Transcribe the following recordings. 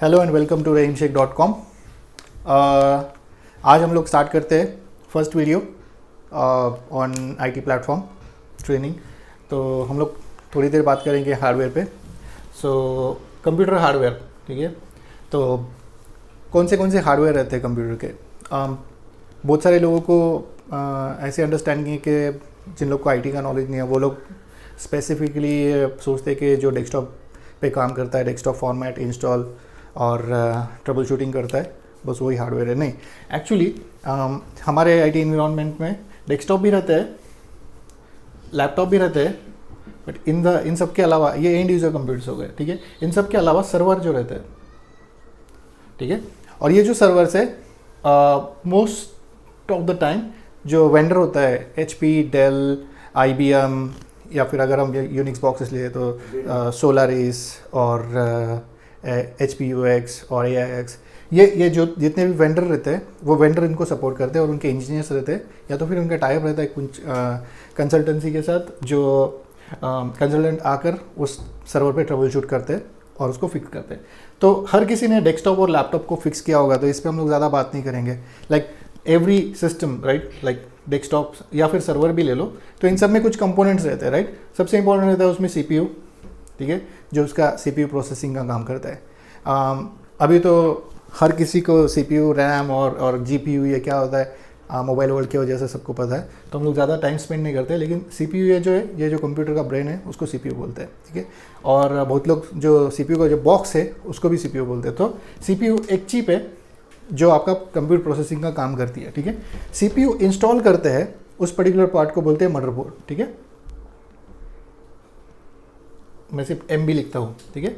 Hello and welcome to rahimsheikh.com। आज हम लोग स्टार्ट करते हैं first video on IT platform training. तो हम लोग थोड़ी देर बात करेंगे हार्डवेयर पे। कंप्यूटर हार्डवेयर, ठीक है। तो कौन से हार्डवेयर रहते हैं कंप्यूटर के? बहुत सारे लोगों को ऐसे अंडरस्टैंडिंग है कि जिन लोग को आईटी का नॉलेज नहीं है वो लोग स्पेसिफिकली सोचते हैं कि जो डेस्कटॉप पे काम करता है, डेस्कटॉप फॉर्मेट इंस्टॉल और ट्रबल शूटिंग करता है, बस वही हार्डवेयर है। नहीं, एक्चुअली हमारे आईटी इन्वायरमेंट में डेस्कटॉप भी रहते हैं, लैपटॉप भी रहते हैं, बट इन सब के अलावा ये एंड यूज़र कंप्यूटर्स हो गए, ठीक है। इन सब के अलावा सर्वर जो रहते हैं, ठीक है। और ये जो सर्वर्स है मोस्ट ऑफ द टाइम जो वेंडर होता है HP, डेल, IBM, या फिर अगर हम यूनिक्स बॉक्सेस लिए तो सोलारिस और HP UX और AIX, ये जो जितने भी वेंडर रहते हैं वो वेंडर इनको सपोर्ट करते हैं और उनके इंजीनियर्स रहते हैं, या तो फिर उनका टाइप रहता है कुछ कंसल्टेंसी के साथ, जो कंसल्टेंट आकर उस सर्वर पे ट्रबल शूट करते हैं और उसको फिक्स करते हैं। तो हर किसी ने डेस्कटॉप और लैपटॉप को फिक्स किया होगा, तो इस पर हम लोग ज़्यादा बात नहीं करेंगे। Like every system, right, like desktop या फिर सर्वर भी ले लो, तो इन सब में कुछ कंपोनेंट्स रहते हैं, राइट। सबसे इंपॉर्टेंट रहता है उसमें CPU, ठीक है, जो उसका CPU प्रोसेसिंग का काम करता है। अभी तो हर किसी को CPU, रैम और GPU ये क्या होता है मोबाइल वर्ल्ड की वजह से सबको पता है, तो हम लोग ज़्यादा टाइम स्पेंड नहीं करते। लेकिन CPU ये जो कंप्यूटर का ब्रेन है उसको CPU बोलते हैं, ठीक है। और बहुत लोग जो CPU का जो बॉक्स है उसको भी CPU बोलते हैं। तो CPU एक चिप है जो आपका कंप्यूटर प्रोसेसिंग का काम करती है, ठीक है। CPU इंस्टॉल करते हैं उस पर्टिकुलर पार्ट को बोलते हैं मदरबोर्ड, ठीक है। मैं सिर्फ MB लिखता हूँ, ठीक है।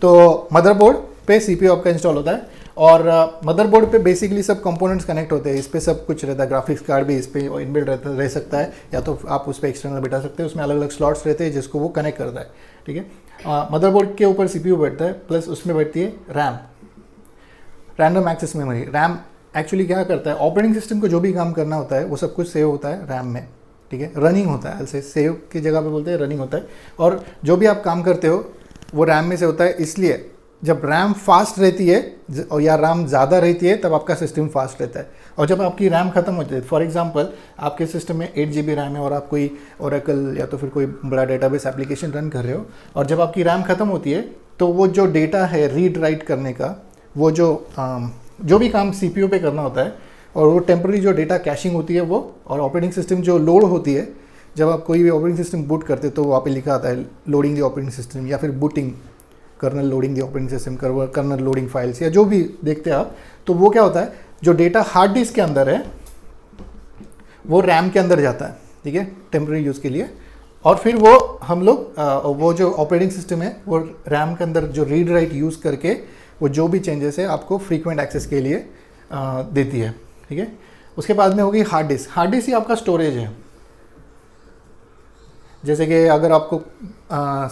तो मदरबोर्ड पे CPU आपका इंस्टॉल होता है और मदरबोर्ड पे बेसिकली सब कंपोनेंट्स कनेक्ट होते हैं। इस पे सब कुछ रहता है, ग्राफिक्स कार्ड भी इस पे इनबिल्ट रह सकता है, या तो आप उस पर एक्सटर्नल बिठा सकते हैं। उसमें अलग अलग स्लॉट्स रहते हैं जिसको वो कनेक्ट करता है, ठीक है। मदरबोर्ड के ऊपर CPU बैठता है, प्लस उसमें बैठती है RAM, random access memory. RAM actually क्या करता है, ऑपरेटिंग सिस्टम को जो भी काम करना होता है वो सब कुछ सेव होता है रैम में, ठीक है। रनिंग होता है, ऐसे सेव की जगह पे बोलते हैं रनिंग होता है। और जो भी आप काम करते हो वो रैम में से होता है, इसलिए जब रैम फास्ट रहती है और या रैम ज़्यादा रहती है तब आपका सिस्टम फास्ट रहता है। और जब आपकी रैम खत्म हो जाती है, फॉर एग्जांपल आपके सिस्टम में 8 GB रैम है और आप कोई ओरेकल या तो फिर कोई बड़ा डेटाबेस एप्लीकेशन रन कर रहे हो, और जब आपकी रैम खत्म होती है तो वो जो डेटा है रीड राइट करने का, वो जो भी काम CPU पे करना होता है, और वो टेम्पररी जो डेटा कैशिंग होती है वो, और ऑपरेटिंग सिस्टम जो लोड होती है, जब आप कोई भी ऑपरेटिंग सिस्टम बूट करते हैं तो वहाँ पे लिखा आता है लोडिंग द ऑपरेटिंग सिस्टम, या फिर booting kernel loading the operating system, kernel loading files, या जो भी देखते हैं आप। तो वो क्या होता है, जो डेटा हार्ड डिस्क के अंदर है वो रैम के अंदर जाता है, ठीक है, टेम्पररी यूज़ के लिए। और फिर वो हम लोग वो जो ऑपरेटिंग सिस्टम है वो रैम के अंदर जो रीड राइट यूज़ करके वो जो भी चेंजेस है आपको फ्रीक्वेंट एक्सेस के लिए देती है, ठीक है। उसके बाद में होगी हार्ड डिस्क। हार्ड डिस्क ही आपका स्टोरेज है। जैसे कि अगर आपको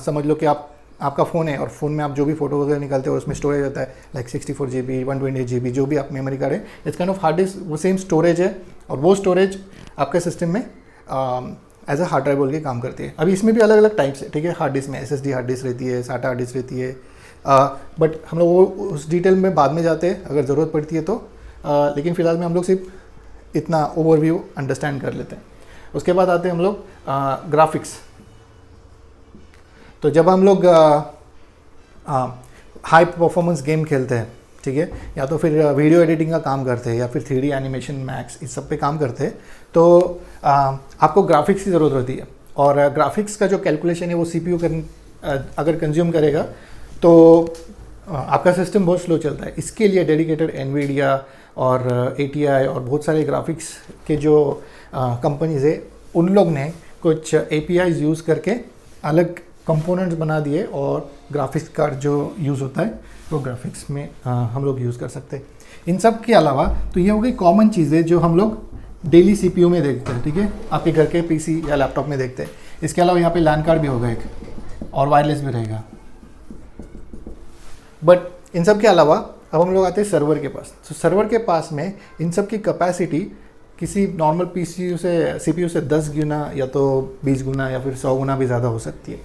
समझ लो कि आपका फ़ोन है और फ़ोन में आप जो भी फोटो वगैरह निकालते हो उसमें स्टोरेज होता है, लाइक 64 GB, 128 GB, जो भी आप मेमोरी कार्ड है, it's kind of hard disk, वो सेम स्टोरेज है। और वो स्टोरेज आपके सिस्टम में एज अ हार्ड ड्राइव बोल के काम करती है। अभी इसमें भी अलग अलग टाइप्स है, ठीक है। हार्ड डिस्क में SSD हार्ड डिस्क रहती है, SATA हार्ड डिस्क रहती है, बट हम लोग वो उस डिटेल में बाद में जाते हैं अगर ज़रूरत पड़ती है तो। लेकिन फ़िलहाल में हम लोग सिर्फ इतना ओवरव्यू अंडरस्टैंड कर लेते हैं। उसके बाद आते हैं हम लोग ग्राफिक्स। तो जब हम लोग हाई परफॉर्मेंस गेम खेलते हैं, ठीक है, या तो फिर वीडियो एडिटिंग का काम करते हैं, या फिर 3D एनिमेशन, मैक्स, इस सब पे काम करते हैं, तो आपको ग्राफिक्स की ज़रूरत होती है। और ग्राफिक्स का जो कैलकुलेशन है वो CPU अगर कंज्यूम करेगा तो आपका सिस्टम बहुत स्लो चलता है। इसके लिए डेडिकेटेड NVIDIA और ATI और बहुत सारे ग्राफिक्स के जो कंपनीज है, उन लोग ने कुछ APIs यूज़ करके अलग कंपोनेंट्स बना दिए, और ग्राफिक्स कार्ड जो यूज़ होता है वो ग्राफिक्स में हम लोग यूज़ कर सकते हैं। इन सब के अलावा तो ये हो गई कॉमन चीज़ें जो हम लोग डेली CPU में देखते हैं, ठीक है, आपके घर के PC या लैपटॉप में देखते हैं। इसके अलावा यहाँ पे LAN कार्ड भी होगा एक, और वायरलेस भी रहेगा। बट इन सब के अलावा अब हम लोग आते हैं सर्वर के पास। तो सर्वर के पास में इन सब की कैपेसिटी किसी नॉर्मल CPU से 10 गुना या तो 20 गुना या फिर 100 गुना भी ज़्यादा हो सकती है।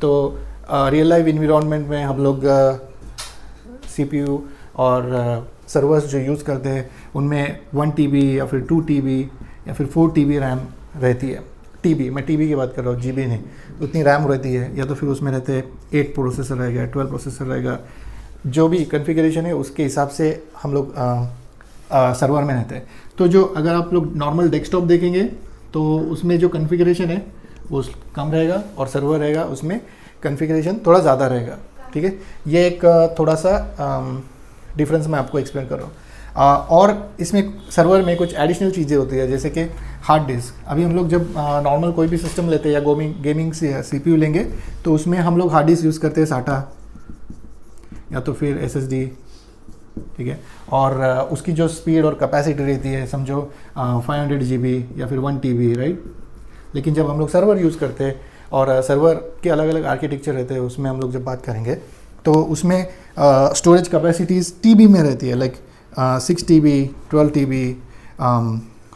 तो रियल लाइफ इन्वायरमेंट में हम लोग CPU और सर्वर्स जो यूज़ करते हैं उनमें 1 TB या फिर 2 TB या फिर 4 TB रैम रहती है। TB, मैं TB की बात कर रहा हूँ, GB नहीं, उतनी रैम रहती है। या तो फिर उसमें रहते हैं 8 प्रोसेसर रहेगा, 12 प्रोसेसर रहेगा, जो भी कॉन्फ़िगरेशन है उसके हिसाब से हम लोग सर्वर में रहते हैं। तो जो अगर आप लोग नॉर्मल डेस्कटॉप देखेंगे तो उसमें जो कॉन्फ़िगरेशन है वो कम रहेगा और सर्वर रहेगा उसमें कॉन्फ़िगरेशन थोड़ा ज़्यादा रहेगा। ठीक है, ये एक थोड़ा सा डिफरेंस मैं आपको एक्सप्लेन कर रहा हूँ। और इसमें सर्वर में कुछ एडिशनल चीज़ें होती है, जैसे कि हार्ड डिस्क। अभी हम लोग जब नॉर्मल कोई भी सिस्टम लेते हैं या गेमिंग से CPU लेंगे तो उसमें हम लोग हार्ड डिस्क यूज़ करते हैं SATA या तो फिर SSD। ठीक है, और उसकी जो स्पीड और कैपेसिटी रहती है समझो 500 GB या फिर 1 TB, राइट। लेकिन जब हम लोग सर्वर यूज़ करते हैं और सर्वर के अलग अलग आर्किटेक्चर रहते हैं, उसमें हम लोग जब बात करेंगे तो उसमें स्टोरेज कैपेसिटीज़ TB में रहती है, लाइक 6 TB, 12 TB,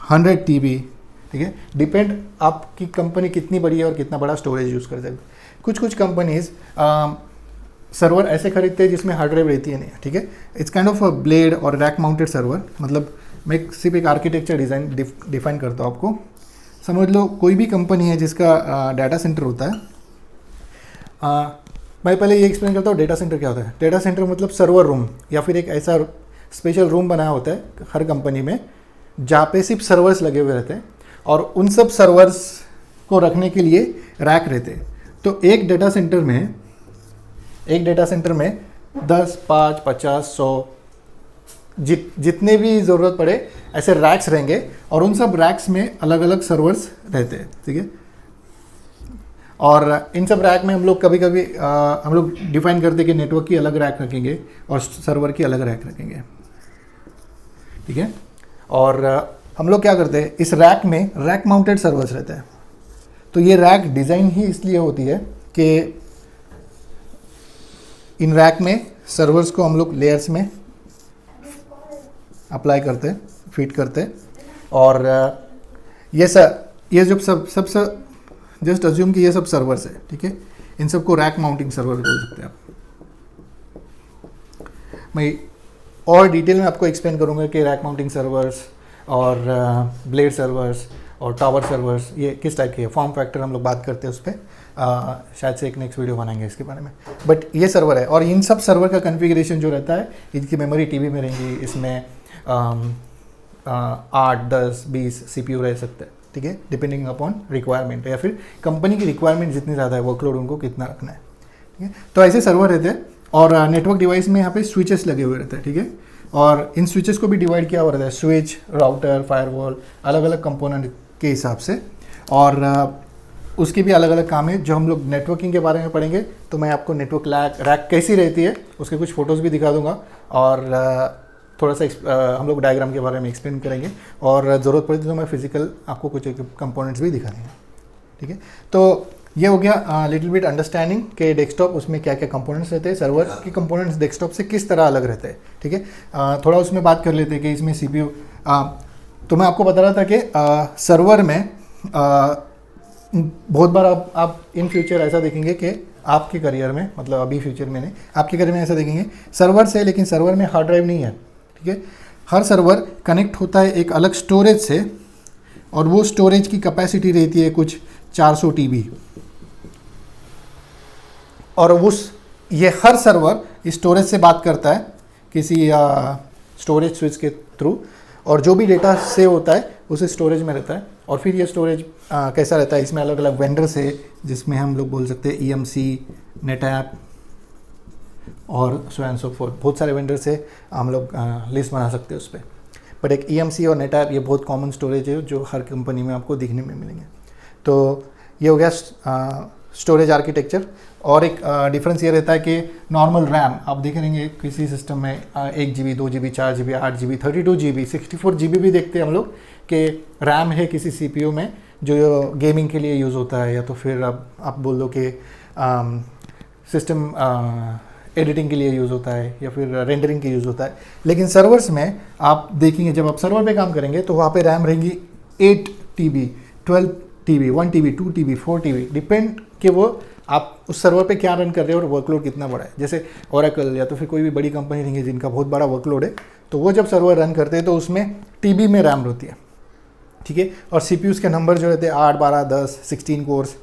100 TB। ठीक है, डिपेंड आपकी कंपनी कितनी बड़ी है और कितना बड़ा स्टोरेज यूज़ करते हैं। कुछ कंपनीज सर्वर ऐसे खरीदते हैं जिसमें हार्ड ड्राइव रहती है नहीं। ठीक है, it's kind of a blade और रैक माउंटेड सर्वर। मतलब मैं सिर्फ एक आर्किटेक्चर डिज़ाइन डिफाइन करता हूँ आपको। समझ लो कोई भी कंपनी है जिसका डाटा सेंटर होता है। मैं पहले ये एक्सप्लेन करता हूँ डेटा सेंटर क्या होता है। डेटा सेंटर मतलब सर्वर रूम या फिर एक ऐसा स्पेशल रूम बनाया होता है हर कंपनी में जहाँ पे सिर्फ सर्वर्स लगे हुए रहते हैं और उन सब सर्वर्स को रखने के लिए रैक रहते हैं। तो एक डेटा सेंटर में 10, 5, 50, 100 जितने भी ज़रूरत पड़े ऐसे रैक्स रहेंगे और उन सब रैक्स में अलग अलग सर्वर्स रहते हैं। ठीक है, और इन सब रैक में हम लोग कभी कभी हम लोग डिफाइन करते हैं कि नेटवर्क की अलग रैक रखेंगे और सर्वर की अलग रैक रखेंगे। ठीक है, और हम लोग क्या करते हैं, इस रैक में रैक माउंटेड सर्वर्स रहते हैं। तो ये रैक डिज़ाइन ही इसलिए होती है कि इन रैक में सर्वर्स को हम लोग लेयर्स में अप्लाई करते हैं, फिट करते हैं। और ये जब सब जस्ट अज्यूम कि ये सब सर्वर्स है। ठीक है, इन सब को रैक माउंटिंग सर्वर बोल सकते हैं आप। मैं और डिटेल में आपको एक्सप्लेन करूंगा कि रैक माउंटिंग सर्वर्स और ब्लेड सर्वर्स और टावर सर्वर्स ये किस टाइप के है। फॉर्म फैक्टर हम लोग बात करते हैं उस पर, शायद से एक नेक्स्ट वीडियो बनाएंगे इसके बारे में। बट ये सर्वर है और इन सब सर्वर का कॉन्फ़िगरेशन जो रहता है, इनकी मेमोरी TB में रहेंगी, इसमें 8, 10, 20 CPU रह सकते हैं। ठीक है, डिपेंडिंग अपॉन रिक्वायरमेंट या फिर कंपनी की रिक्वायरमेंट जितनी ज़्यादा है, वर्कलोड उनको कितना रखना है। ठीक है, तो ऐसे सर्वर रहते हैं और नेटवर्क डिवाइस में यहाँ पे स्विचेस लगे हुए रहते हैं। ठीक है, और इन स्विचेस को भी डिवाइड किया हुआ रहता है, स्विच, राउटर, फायरवॉल, अलग अलग कंपोनेंट के हिसाब से। और उसके भी अलग अलग काम है जो हम लोग नेटवर्किंग के बारे में पढ़ेंगे। तो मैं आपको नेटवर्क रैक कैसी रहती है उसके कुछ फ़ोटोज़ भी दिखा दूंगा और थोड़ा सा हम लोग डायग्राम के बारे में एक्सप्लेन करेंगे और ज़रूरत पड़े तो मैं फिजिकल आपको कुछ कंपोनेंट्स भी दिखा देंगे। ठीक है, तो ये हो गया लिटिल बिट अंडरस्टैंडिंग के डेस्कटॉप उसमें क्या क्या कंपोनेंट्स रहते हैं, सर्वर के कंपोनेंट्स डेस्कटॉप से किस तरह अलग रहते हैं। ठीक है, थोड़ा उसमें बात कर लेते हैं कि इसमें CPU। तो मैं आपको बता रहा था कि सर्वर में बहुत बार आप इन फ्यूचर ऐसा देखेंगे कि आपके करियर में, मतलब अभी फ्यूचर में नहीं, आपके करियर में ऐसा देखेंगे सर्वर से, लेकिन सर्वर में हार्ड ड्राइव नहीं है। ठीक है, हर सर्वर कनेक्ट होता है एक अलग स्टोरेज से और वो स्टोरेज की कैपेसिटी रहती है कुछ 400 TB। और ये हर सर्वर स्टोरेज से बात करता है किसी स्टोरेज स्विच के थ्रू, और जो भी डेटा सेव होता है उसे स्टोरेज में रहता है। और फिर ये स्टोरेज कैसा रहता है, इसमें अलग अलग वेंडर्स है जिसमें हम लोग बोल सकते हैं EMC, नेटऐप और सो एंड सो फोर्थ। बहुत सारे वेंडर्स है, हम लोग लिस्ट बना सकते हैं उस पर। बट एक EMC और नेटऐप ये बहुत कॉमन स्टोरेज है जो हर कंपनी में आपको दिखने में मिलेंगे। तो ये हो गया स्टोरेज आर्किटेक्चर। और एक डिफरेंस ये रहता है कि नॉर्मल रैम आप देखेंगे किसी सिस्टम में 1 GB, 2 GB, 4 GB, 8 GB, 32 GB, 64 GB भी देखते हैं हम लोग कि रैम है किसी CPU में जो गेमिंग के लिए यूज़ होता है, या तो फिर आप बोल दो कि सिस्टम एडिटिंग के लिए यूज़ होता है या फिर रेंडरिंग के यूज़ होता है। लेकिन सर्वर्स में आप देखेंगे जब आप सर्वर पे काम करेंगे तो वहाँ पे रैम रहेंगी 8 TB, 12 TB, 1 TB, 2 TB, 4 TB, depend कि वो आप उस सर्वर पे क्या रन कर रहे हो और वर्कलोड कितना बड़ा है। जैसे ओरेकल या तो फिर कोई भी बड़ी कंपनी रहेंगी जिनका बहुत बड़ा वर्कलोड है, तो वो जब सर्वर रन करते हैं तो उसमें टीबी में रैम होती है, ठीक है। और सीपीयूज़ के नंबर जो रहते हैं 8, 12, 10, 16 कोर्स,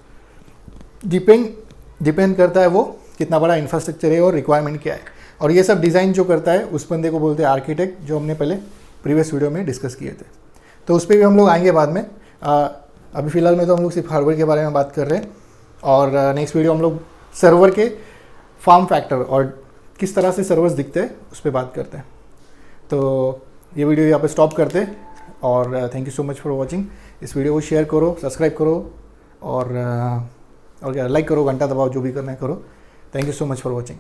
डिपेंड करता है वो कितना बड़ा इंफ्रास्ट्रक्चर है और रिक्वायरमेंट क्या है। और ये सब डिज़ाइन जो करता है उस बंदे को बोलते हैं आर्किटेक्ट, जो हमने पहले प्रीवियस वीडियो में डिस्कस किए थे। तो उस पर भी हम लोग आएंगे बाद में। अभी फ़िलहाल में तो हम लोग सिर्फ हार्डवेयर के बारे में बात कर रहे हैं, और नेक्स्ट वीडियो हम लोग सर्वर के फॉर्म फैक्टर और किस तरह से सर्वर्स दिखते हैं उस पर बात करते हैं। तो ये वीडियो यहाँ पे स्टॉप करते हैं, और thank you so much for watching. इस वीडियो को शेयर करो, सब्सक्राइब करो, और क्या लाइक करो, घंटा दबाओ, जो भी करना है करो। Thank you so much for watching.